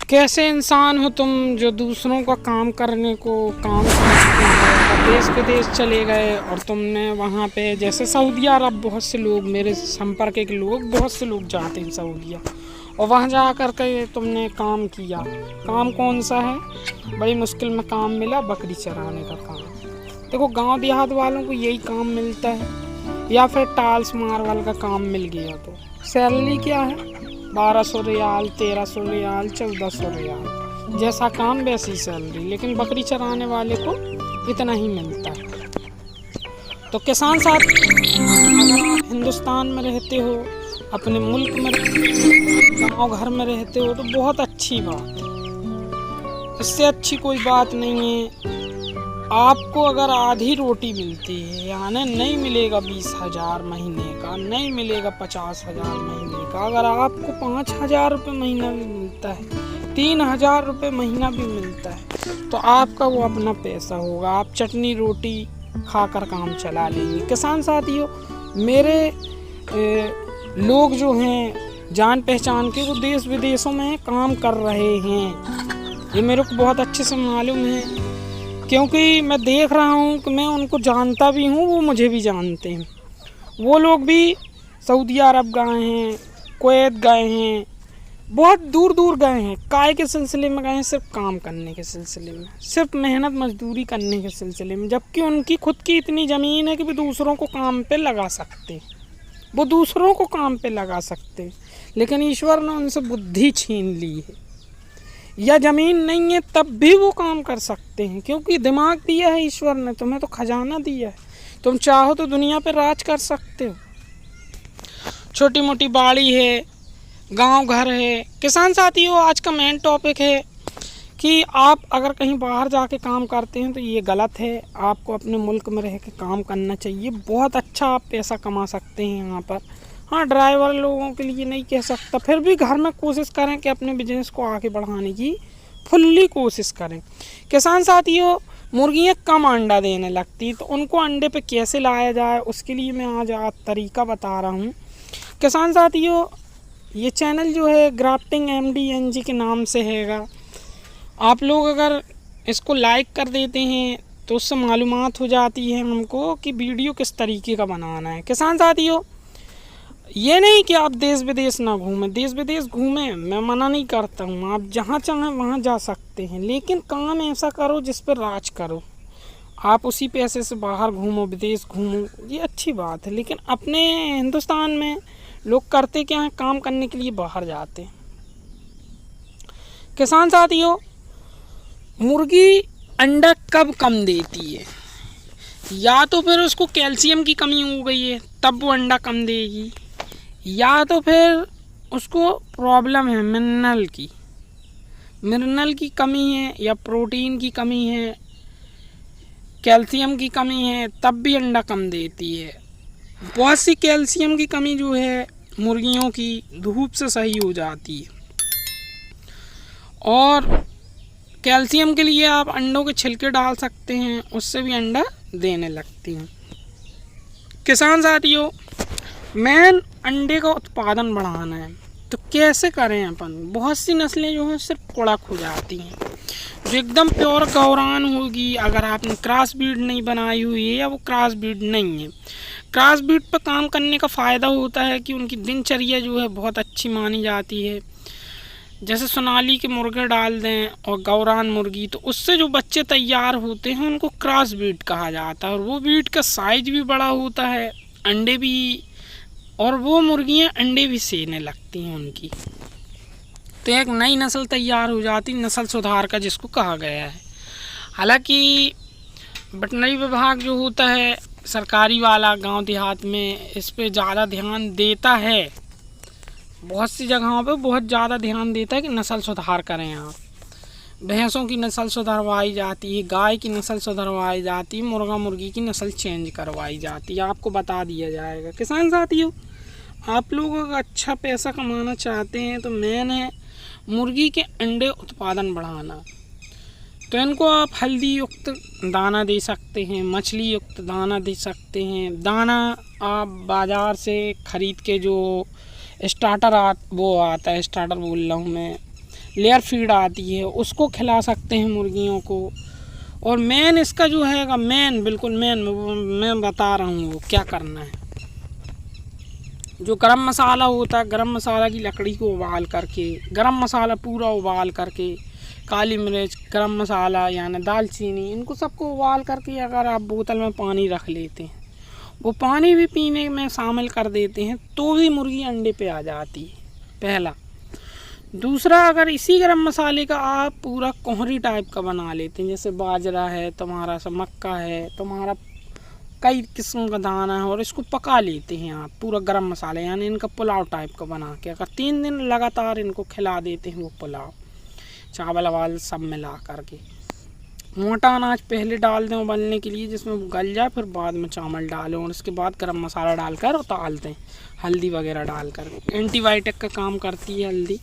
कैसे इंसान हो तुम जो दूसरों का काम करने को काम समझते हो। देश विदेश चले गए और तुमने वहाँ पे जैसे सऊदी अरब, बहुत से लोग मेरे संपर्क के लोग, बहुत से लोग जाते हैं सऊदीया, और वहाँ जा कर के तुमने काम किया। काम कौन सा है? बड़ी मुश्किल में काम मिला, बकरी चराने का काम। देखो, गांव देहात वालों को यही काम मिलता है, या फिर टाइल्स मार्बल का काम मिल गया। तो सैलरी क्या है? 1200 रियाल, 1300 रियाल, 1400 रियाल। जैसा काम वैसी सैलरी। लेकिन बकरी चराने वाले को इतना ही मिलता है। तो किसान साथ, अगर आप हिंदुस्तान में रहते हो, अपने मुल्क में, गाँव घर में रहते हो, तो बहुत अच्छी बात है। इससे अच्छी कोई बात नहीं है। आपको अगर आधी रोटी मिलती है, यानी नहीं मिलेगा 20,000 महीने का, नहीं मिलेगा 50,000 महीने का, अगर आपको 5,000 रुपये महीना भी मिलता है, 3,000 रुपये महीना भी मिलता है, तो आपका वो अपना पैसा होगा। आप चटनी रोटी खाकर काम चला लेंगे। किसान साथियों, मेरे लोग जो हैं जान पहचान के, वो देश विदेशों में काम कर रहे हैं। ये मेरे को बहुत अच्छे से मालूम है, क्योंकि मैं देख रहा हूँ कि मैं उनको जानता भी हूँ, वो मुझे भी जानते हैं। वो लोग भी सऊदी अरब गए हैं, कुवैत गए हैं, बहुत दूर दूर गए हैं। काय के सिलसिले में गए हैं? सिर्फ काम करने के सिलसिले में, सिर्फ मेहनत मजदूरी करने के सिलसिले में। जबकि उनकी खुद की इतनी ज़मीन है कि वो दूसरों को काम पे लगा सकते, वो दूसरों को काम पे लगा सकते। लेकिन ईश्वर ने उनसे बुद्धि छीन ली है, या ज़मीन नहीं है तब भी वो काम कर सकते हैं, क्योंकि दिमाग दिया है ईश्वर ने, तुम्हें तो खजाना दिया है। तुम चाहो तो दुनिया पर राज कर सकते हो। छोटी मोटी बाड़ी है, गांव घर है। किसान साथियों, आज का मेन टॉपिक है कि आप अगर कहीं बाहर जाके काम करते हैं तो ये गलत है। आपको अपने मुल्क में रह के काम करना चाहिए। बहुत अच्छा आप पैसा कमा सकते हैं यहाँ पर। हाँ, ड्राइवर लोगों के लिए नहीं कह सकता, फिर भी घर में कोशिश करें कि अपने बिजनेस को आगे बढ़ाने की फुल्ली कोशिश करें। किसान साथियों, मुर्गियाँ कम अंडा देने लगती, तो उनको अंडे पे कैसे लाया जाए, उसके लिए मैं आज तरीका बता रहा हूँ। किसान साथियों, ये चैनल जो है ग्राफ्टिंग MDNG के नाम से हैगा। आप लोग अगर इसको लाइक कर देते हैं तो उससे मालूमात हो जाती है हमको कि वीडियो किस तरीके का बनाना है। किसान साथियों, ये नहीं कि आप देश विदेश ना घूमें, देश विदेश घूमें, मैं मना नहीं करता हूँ। आप जहाँ चाहें वहाँ जा सकते हैं, लेकिन काम ऐसा करो जिस पर राज करो। आप उसी पैसे से बाहर घूमो, विदेश घूमो, ये अच्छी बात है। लेकिन अपने हिंदुस्तान में लोग करते क्या हैं? काम करने के लिए बाहर जाते हैं। किसान साथियों, मुर्गी अंडा कब कम देती है? या तो फिर उसको कैल्शियम की कमी हो गई है तब वो अंडा कम देगी, या तो फिर उसको प्रॉब्लम है मिनरल की कमी है, या प्रोटीन की कमी है, कैल्शियम की कमी है, तब भी अंडा कम देती है। बहुत सी कैल्शियम की कमी जो है मुर्गियों की धूप से सही हो जाती है, और कैल्शियम के लिए आप अंडों के छिलके डाल सकते हैं, उससे भी अंडा देने लगती हैं। किसान साथियों, मेन अंडे का उत्पादन बढ़ाना है, तो कैसे करें अपन? बहुत सी नस्लें जो हैं सिर्फ कुड़क हो जाती हैं, जो एकदम प्योर गौरान होगी, अगर आपने क्रॉस ब्रीड नहीं बनाई हुई है, या वो क्रॉस ब्रीड नहीं है। क्रॉस ब्रीड पर काम करने का फ़ायदा होता है कि उनकी दिनचर्या जो है बहुत अच्छी मानी जाती है। जैसे सोनाली के मुर्गे डाल दें और गौरान मुर्गी, तो उससे जो बच्चे तैयार होते हैं उनको क्रॉस ब्रीड कहा जाता है, और वो ब्रीड का साइज भी बड़ा होता है, अंडे भी, और वो मुर्गियां अंडे भी सेने लगती हैं उनकी। तो एक नई नस्ल तैयार हो जाती, नस्ल सुधार का जिसको कहा गया है। हालांकि वेटरनरी विभाग जो होता है सरकारी वाला, गांव देहात में इस पे ज़्यादा ध्यान देता है। बहुत सी जगहों पे बहुत ज़्यादा ध्यान देता है कि नस्ल सुधार करें। आप भैंसों की नस्ल सुधरवाई जाती है, गाय की नस्ल सुधरवाई जाती है, मुर्गा मुर्गी की नस्ल चेंज करवाई जाती है, आपको बता दिया जाएगा। किसान साथियों, आप लोग अगर अच्छा पैसा कमाना चाहते हैं तो मेन है मुर्गी के अंडे उत्पादन बढ़ाना। तो इनको आप हल्दी युक्त दाना दे सकते हैं, मछली युक्त दाना दे सकते हैं। दाना आप बाज़ार से ख़रीद के जो स्टार्टर वो आता है, स्टार्टर बोल रहा हूँ मैं, लेयर फीड आती है, उसको खिला सकते हैं मुर्गियों को। और मेन इसका जो है मेन, बिल्कुल मेन मैं बता रहा हूँ वो क्या करना है। जो गरम मसाला होता है, गरम मसाला की लकड़ी को उबाल करके, गरम मसाला पूरा उबाल करके, काली मिर्च, गरम मसाला यानी दालचीनी, इनको सबको उबाल करके अगर आप बोतल में पानी रख लेते हैं, वो पानी भी पीने में शामिल कर देते हैं, तो भी मुर्गी अंडे पे आ जाती है, पहला। दूसरा, अगर इसी गरम मसाले का आप पूरा कोहरी टाइप का बना लेते हैं, जैसे बाजरा है तुम्हारा, सब मक्का है तुम्हारा, कई किस्म का दाना है, और इसको पका लेते हैं आप पूरा गरम मसाला, यानी इनका पुलाव टाइप का बना के अगर 3 दिन लगातार इनको खिला देते हैं, वो पुलाव चावल वावल सब मिला करके। मोटा अनाज पहले डाल दें उबलने के लिए, जिसमें वो गल जाए, फिर बाद में चावल डालें, और उसके बाद गरम मसाला डालकर उतार दें, हल्दी वगैरह डालकर। एंटीबायोटिक का काम करती है हल्दी।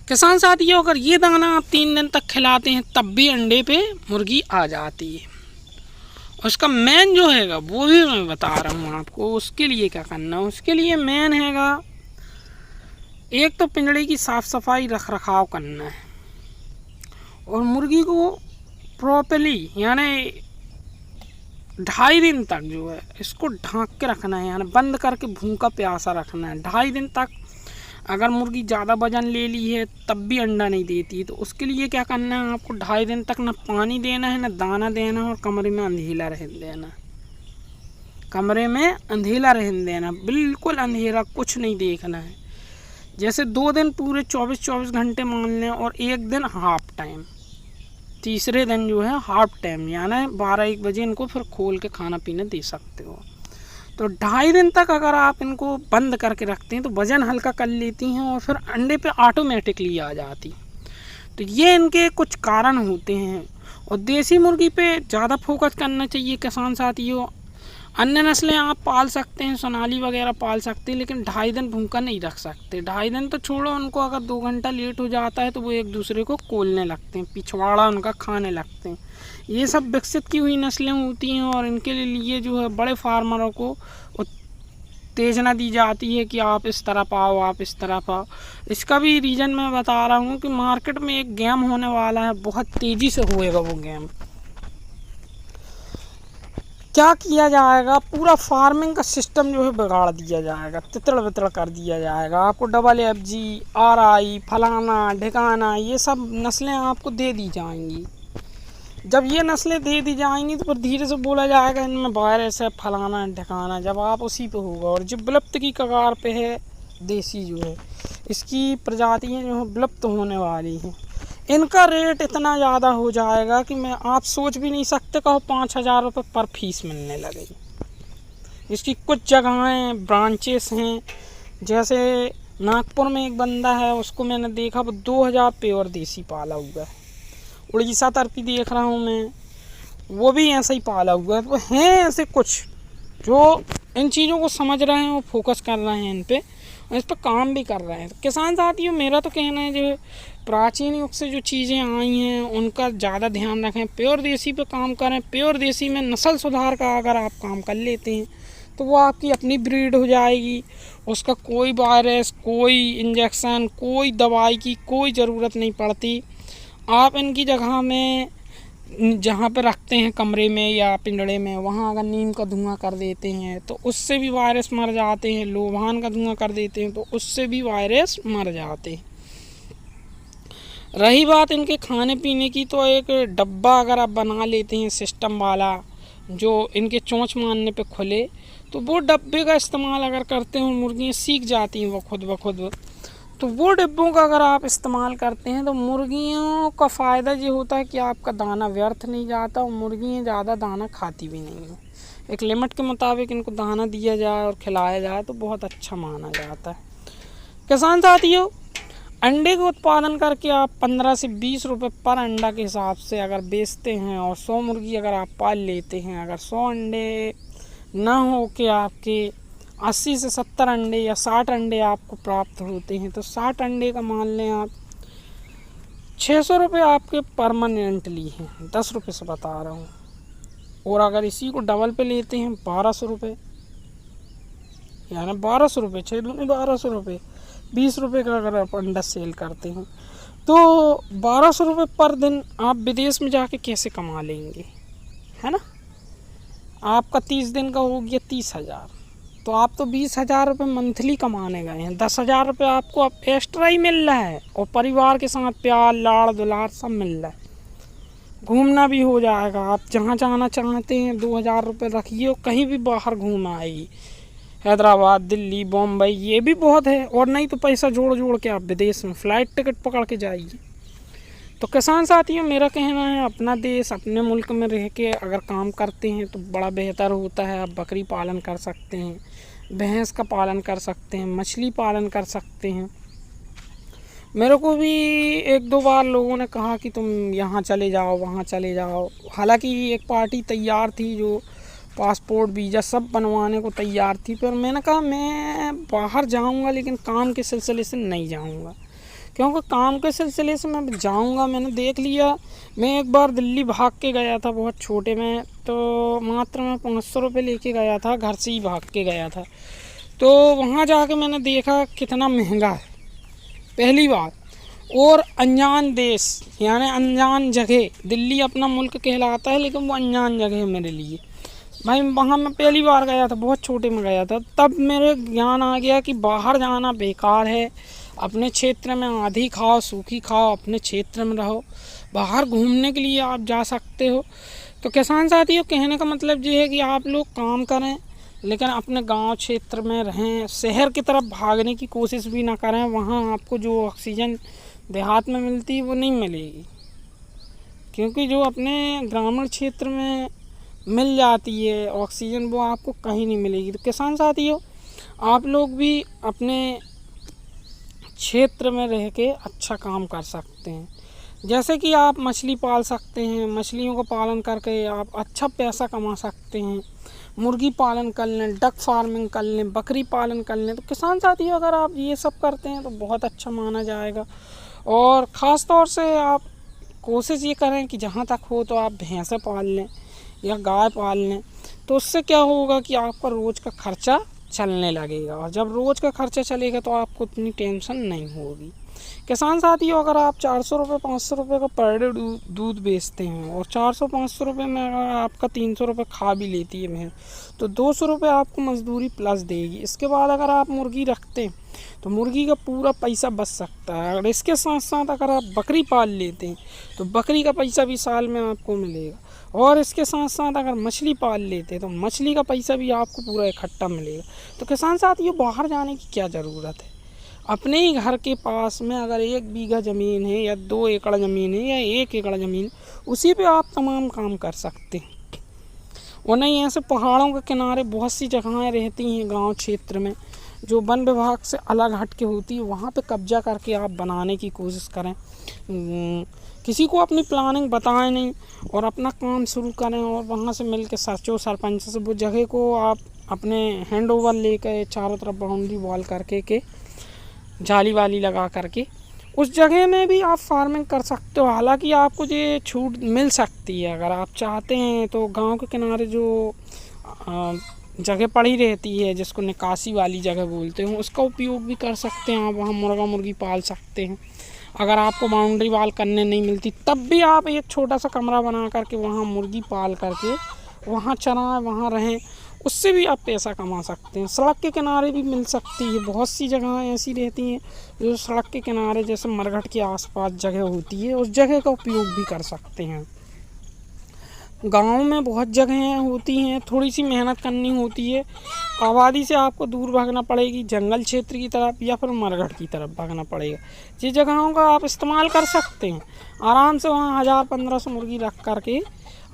किसान साथियों, अगर ये दाना आप 3 दिन तक खिलाते हैं, तब भी अंडे पे मुर्गी आ जाती है। उसका मेन जो हैगा वो भी मैं बता रहा हूँ आपको, उसके लिए क्या करना है। उसके लिए मेन हैगा, एक तो पिंजड़े की साफ़ सफाई रख रखाव करना है, और मुर्गी को प्रॉपरली यानी 2.5 दिन तक जो है इसको ढाँक के रखना है, यानी बंद करके भूखा प्यासा रखना है 2.5 दिन तक। अगर मुर्गी ज़्यादा वजन ले ली है तब भी अंडा नहीं देती, तो उसके लिए क्या करना है, आपको 2.5 दिन तक ना पानी देना है, ना दाना देना है, और कमरे में अंधेला रहने देना। कमरे में अंधेला रहने देना, बिल्कुल अंधेरा, कुछ नहीं देखना है। जैसे 2 दिन पूरे 24 घंटे मान लें, और 1 दिन हाफ टाइम, तीसरे दिन जो है हाफ टाइम, यानी 12-1 बजे इनको फिर खोल के खाना पीना दे सकते हो। तो 2.5 दिन तक अगर आप इनको बंद करके रखते हैं तो वज़न हल्का कर लेती हैं, और फिर अंडे पे ऑटोमेटिकली आ जाती। तो ये इनके कुछ कारण होते हैं। और देसी मुर्गी पे ज़्यादा फोकस करना चाहिए किसान साथियों। अन्य नस्लें आप पाल सकते हैं, सोनाली वगैरह पाल सकते हैं, लेकिन 2.5 दिन भूखा नहीं रख सकते। 2.5 दिन तो छोड़ो, उनको अगर 2 घंटा लेट हो जाता है तो वो एक दूसरे को कोलने लगते हैं, पिछवाड़ा उनका खाने लगते हैं। ये सब विकसित की हुई नस्लें होती हैं, और इनके लिए जो है बड़े फार्मरों को उत्तेजना दी जाती है कि आप इस तरह पाओ, आप इस तरह पाओ। इसका भी रीज़न मैं बता रहा हूँ कि मार्केट में एक गेम होने वाला है, बहुत तेज़ी से होएगा वो गेम। क्या किया जाएगा, पूरा फार्मिंग का सिस्टम जो है बिगाड़ दिया जाएगा, तितड़ बितड़ कर दिया जाएगा। आपको FFG, RI, फलाना ढिकाना, ये सब नस्लें आपको दे दी जाएंगी। जब ये नस्लें दे दी जाएंगी तो फिर धीरे से बोला जाएगा इनमें वायरस है, फलाना ढिकाना, जब आप उसी पे होगा। और जो विलुप्त की कगार पे है देसी जो है, इसकी प्रजातियाँ जो है विलुप्त होने वाली हैं। इनका रेट इतना ज़्यादा हो जाएगा कि मैं आप सोच भी नहीं सकते, कहो 5,000 रुपये पर फीस मिलने लगेगी। इसकी कुछ जगहें ब्रांचेस हैं, जैसे नागपुर में एक बंदा है, उसको मैंने देखा, वो 2,000 प्योर देसी पाला हुआ है। उड़ीसा तरफ भी देख रहा हूँ मैं, वो भी ऐसा ही पाला हुआ है। तो हैं ऐसे कुछ जो इन चीज़ों को समझ रहे हैं, वो फोकस कर रहे हैं इन पे, और इस पर काम भी कर रहे हैं। किसान साथियों, मेरा तो कहना है जो प्राचीन युग से जो चीज़ें आई हैं उनका ज़्यादा ध्यान रखें, प्योर देसी पे काम करें। प्योर देसी में नस्ल सुधार का अगर आप काम कर लेते हैं तो वो आपकी अपनी ब्रीड हो जाएगी, उसका कोई वायरस, कोई इंजेक्शन, कोई दवाई की कोई ज़रूरत नहीं पड़ती। आप इनकी जगह में जहाँ पर रखते हैं कमरे में या पिंजड़े में, वहाँ अगर नीम का धुआं कर देते हैं तो उससे भी वायरस मर जाते हैं। लोबान का धुआं कर देते हैं तो उससे भी वायरस मर जाते हैं। रही बात इनके खाने पीने की, तो एक डब्बा अगर आप बना लेते हैं सिस्टम वाला, जो इनके चोंच मारने पे खुले, तो वो डब्बे का इस्तेमाल अगर करते हैं, मुर्गियाँ सीख जाती हैं वो खुद ब खुद। तो वो डिब्बों का अगर आप इस्तेमाल करते हैं तो मुर्गियों का फ़ायदा ये होता है कि आपका दाना व्यर्थ नहीं जाता, और मुर्गियाँ ज़्यादा दाना खाती भी नहीं हैं। एक लिमिट के मुताबिक इनको दाना दिया जाए और खिलाया जाए तो बहुत अच्छा माना जाता है। किसान साथियों, अंडे का उत्पादन करके आप 15 से 20 रुपये पर अंडा के हिसाब से अगर बेचते हैं, और 100 मुर्गी अगर आप पाल लेते हैं, अगर 100 अंडे ना हो के आपके 80 से 70 अंडे या 60 अंडे आपको प्राप्त होते हैं, तो 60 अंडे का मान लें आप 600 रुपये आपके परमानेंटली हैं, 10 रुपये से बता रहा हूँ। और अगर इसी को डबल पे लेते हैं 1200 रुपये, यानी 1200 रुपये, 6 दूनी 1200 रुपये, 20 रुपये का अगर आप अंडा सेल करते हैं तो 1200 रुपये पर दिन आप विदेश में जाके कैसे कमा लेंगे, है ना। आपका 30 दिन का हो गया 30,000, तो आप तो 20,000 रुपये मंथली कमाने गए हैं। 10,000 रुपये आपको अब एक्स्ट्रा ही मिल रहा है, और परिवार के साथ प्यार लाड़ दुलार सब मिल रहा है। घूमना भी हो जाएगा, आप जहाँ जाना चाहते हैं 2,000 रुपये रखिए और कहीं भी बाहर घूम आइए, हैदराबाद, दिल्ली, बम्बई, ये भी बहुत है। और नहीं तो पैसा जोड़ के आप विदेश में फ़्लाइट टिकट पकड़ के जाइए। तो किसान साथियों, मेरा कहना है अपना देश अपने मुल्क में रह के अगर काम करते हैं तो बड़ा बेहतर होता है। आप बकरी पालन कर सकते हैं, भैंस का पालन कर सकते हैं, मछली पालन कर सकते हैं। मेरे को भी 1-2 बार लोगों ने कहा कि तुम यहाँ चले जाओ, वहाँ चले जाओ। हालांकि एक पार्टी तैयार थी जो पासपोर्ट वीज़ा सब बनवाने को तैयार थी, पर मैंने कहा मैं बाहर जाऊँगा लेकिन काम के सिलसिले से नहीं जाऊँगा, क्योंकि काम के सिलसिले से मैं जाऊँगा। मैंने देख लिया, मैं एक बार दिल्ली भाग के गया था बहुत छोटे में, तो मात्र मैं 500 रुपये लेके गया था, घर से ही भाग के गया था। तो वहाँ जाके मैंने देखा कितना महंगा है पहली बार, और अनजान देश यानी अनजान जगह। दिल्ली अपना मुल्क कहलाता है लेकिन वो अनजान जगह है मेरे लिए। भाई वहाँ मैं पहली बार गया था, बहुत छोटे में गया था, तब मेरे ज्ञान आ गया कि बाहर जाना बेकार है। अपने क्षेत्र में आधी खाओ सूखी खाओ, अपने क्षेत्र में रहो। बाहर घूमने के लिए आप जा सकते हो। तो किसान साथियों, कहने का मतलब ये है कि आप लोग काम करें लेकिन अपने गांव क्षेत्र में रहें। शहर की तरफ भागने की कोशिश भी ना करें, वहाँ आपको जो ऑक्सीजन देहात में मिलती है वो नहीं मिलेगी, क्योंकि जो अपने ग्रामीण क्षेत्र में मिल जाती है ऑक्सीजन वो आपको कहीं नहीं मिलेगी। तो किसान साथियों, आप लोग भी अपने क्षेत्र में रह के अच्छा काम कर सकते हैं। जैसे कि आप मछली पाल सकते हैं, मछलियों का पालन करके आप अच्छा पैसा कमा सकते हैं। मुर्गी पालन कर लें, डक फार्मिंग कर लें, बकरी पालन कर लें। तो किसान साथियों, अगर आप ये सब करते हैं तो बहुत अच्छा माना जाएगा। और ख़ास तौर से आप कोशिश ये करें कि जहाँ तक हो तो आप भैंसें पाल लें या गाय पाल लें। तो उससे क्या होगा कि आपका रोज़ का खर्चा चलने लगेगा, और जब रोज़ का खर्चा चलेगा तो आपको इतनी टेंशन नहीं होगी। किसान साथियों, अगर आप 400 रुपये 500 रुपये का पर डे दूध बेचते हैं और 400-500 रुपये में अगर आपका 300 रुपये खा भी लेती है भैंस, तो 200 रुपये आपको मजदूरी प्लस देगी। इसके बाद अगर आप मुर्गी रखते हैं तो मुर्गी का पूरा पैसा बच सकता है। अगर इसके साथ साथ अगर आप बकरी पाल लेते हैं तो बकरी का पैसा भी साल में आपको मिलेगा, और इसके साथ साथ अगर मछली पाल लेते हैं तो मछली का पैसा भी आपको पूरा इकट्ठा मिलेगा। तो किसान साथियों, बाहर जाने की क्या ज़रूरत है। अपने ही घर के पास में अगर 1 बीघा ज़मीन है या 2 एकड़ ज़मीन है या 1 एकड़ ज़मीन, उसी पे आप तमाम काम कर सकते हैं। और नहीं, ऐसे पहाड़ों के किनारे बहुत सी जगहें रहती हैं गांव क्षेत्र में जो वन विभाग से अलग हट के होती है, वहाँ पे कब्जा करके आप बनाने की कोशिश करें। किसी को अपनी प्लानिंग बताएं नहीं और अपना काम शुरू करें, और वहाँ से मिल के सचो सरपंच से वो जगह को आप अपने हैंड ओवर लेकर चारों तरफ बाउंड्री वॉल करके के जाली वाली लगा करके उस जगह में भी आप फार्मिंग कर सकते हो। हालांकि आपको ये छूट मिल सकती है अगर आप चाहते हैं तो। गांव के किनारे जो जगह पड़ी रहती है जिसको निकासी वाली जगह बोलते हैं, उसका उपयोग भी कर सकते हैं। आप वहाँ मुर्गा मुर्गी पाल सकते हैं। अगर आपको बाउंड्री वॉल करने नहीं मिलती तब भी आप एक छोटा सा कमरा बना करके वहाँ मुर्गी पाल करके वहाँ चराएं, वहाँ रहें, उससे भी आप पैसा कमा सकते हैं। सड़क के किनारे भी मिल सकती है, बहुत सी जगहें ऐसी रहती हैं जो सड़क के किनारे जैसे मरघट के आसपास जगह होती है, उस जगह का उपयोग भी कर सकते हैं। गांव में बहुत जगहें होती हैं, थोड़ी सी मेहनत करनी होती है। आबादी से आपको दूर भागना पड़ेगी, जंगल क्षेत्र की तरफ या फिर मरघट की तरफ भागना पड़ेगा। जिस जगहों का आप इस्तेमाल कर सकते हैं, आराम से वहाँ 1000-1500 मुर्गी रख करके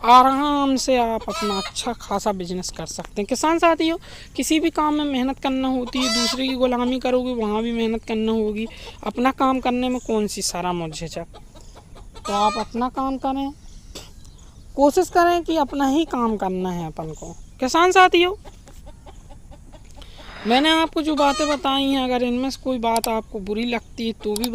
आराम से आप अपना अच्छा खासा बिजनेस कर सकते हैं। किसान साथियों, किसी भी काम में मेहनत करना होती है, दूसरे की गुलामी करोगे वहाँ भी मेहनत करना होगी। अपना काम करने में कौन सी शर्म और झिझक, तो आप अपना काम करें, कोशिश करें कि अपना ही काम करना है अपन को। किसान साथियों, मैंने आपको जो बातें बताई हैं, अगर इनमें से कोई बात आपको बुरी लगती है तो भी